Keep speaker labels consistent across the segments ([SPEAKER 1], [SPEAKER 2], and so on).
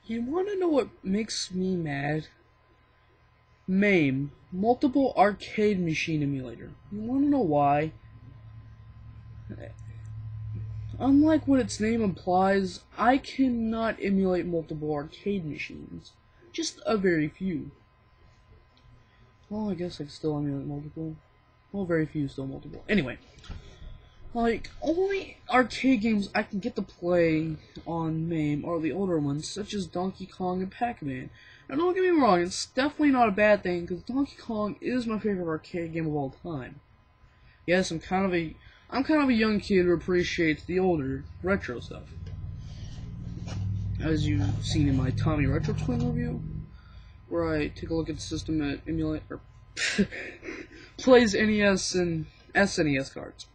[SPEAKER 1] You want to know what makes me mad? MAME, Multiple Arcade Machine Emulator. You want to know why? Unlike what its name implies, I cannot emulate multiple arcade machines. Just a very few. Well, I guess I can still emulate multiple. Well, very few still multiple. Anyway. Like, only arcade games I can get to play on MAME are the older ones, such as Donkey Kong and Pac-Man. Now, don't get me wrong, it's definitely not a bad thing, because Donkey Kong is my favorite arcade game of all time. Yes, I'm kind of a young kid who appreciates the older, retro stuff. As you've seen in my Tommy Retro Twin review, where I take a look at the system that plays NES and SNES cards.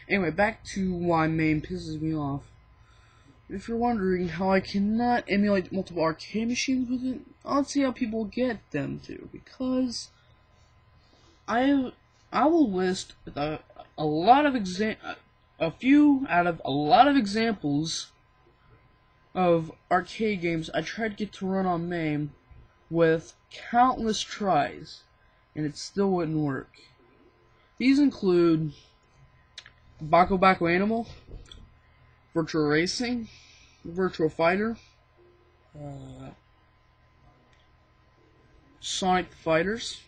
[SPEAKER 1] Anyway, back to why MAME pisses me off. If you're wondering how I cannot emulate multiple arcade machines with it, I'll see how people get them to. Because I will list a few out of a lot of examples of arcade games I tried to get to run on MAME with countless tries, and it still wouldn't work. These include Baco Baco Animal, Virtual Racing, Virtual Fighter, Sonic Fighters,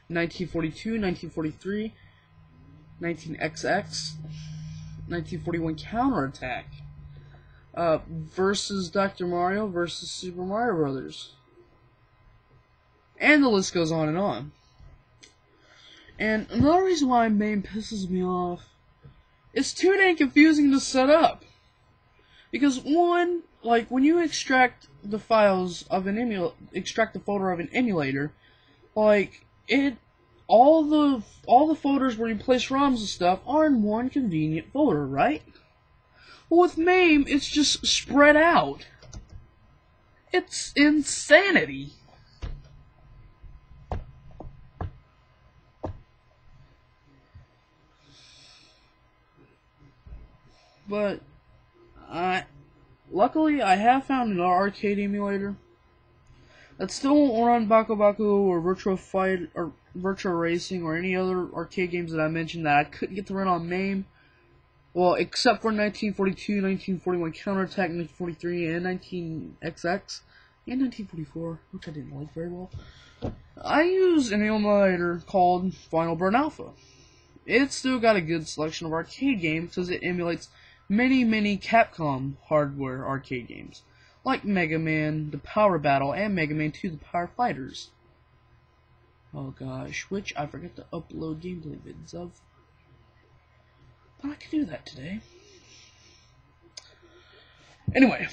[SPEAKER 1] 1942, 1943, 19XX, 1941 Counterattack, versus Dr. Mario versus Super Mario Brothers. And the list goes on and on. And another reason why MAME pisses me off, it's too dang confusing to set up. Because one, like when you extract the files of an extract the folder of an emulator, like all the folders where you place ROMs and stuff are in one convenient folder, right? Well, with MAME, it's just spread out. It's insanity. But luckily I have found an arcade emulator that still won't run Baco Baco or Virtual Fight or Virtual Racing or any other arcade games that I mentioned that I couldn't get to run on MAME. Well, except for 1942, 1941 Counterattack, 1943, and 19XX, and 1944, which I didn't like very well. I use an emulator called Final Burn Alpha. It's still got a good selection of arcade games because it emulates many Capcom hardware arcade games, like Mega Man, The Power Battle, and Mega Man 2, The Power Fighters. Oh gosh, which I forgot to upload gameplay vids of. But I can do that today. Anyway.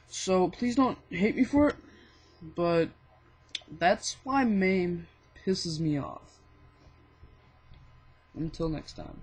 [SPEAKER 1] So please don't hate me for it, but that's why MAME pisses me off. Until next time.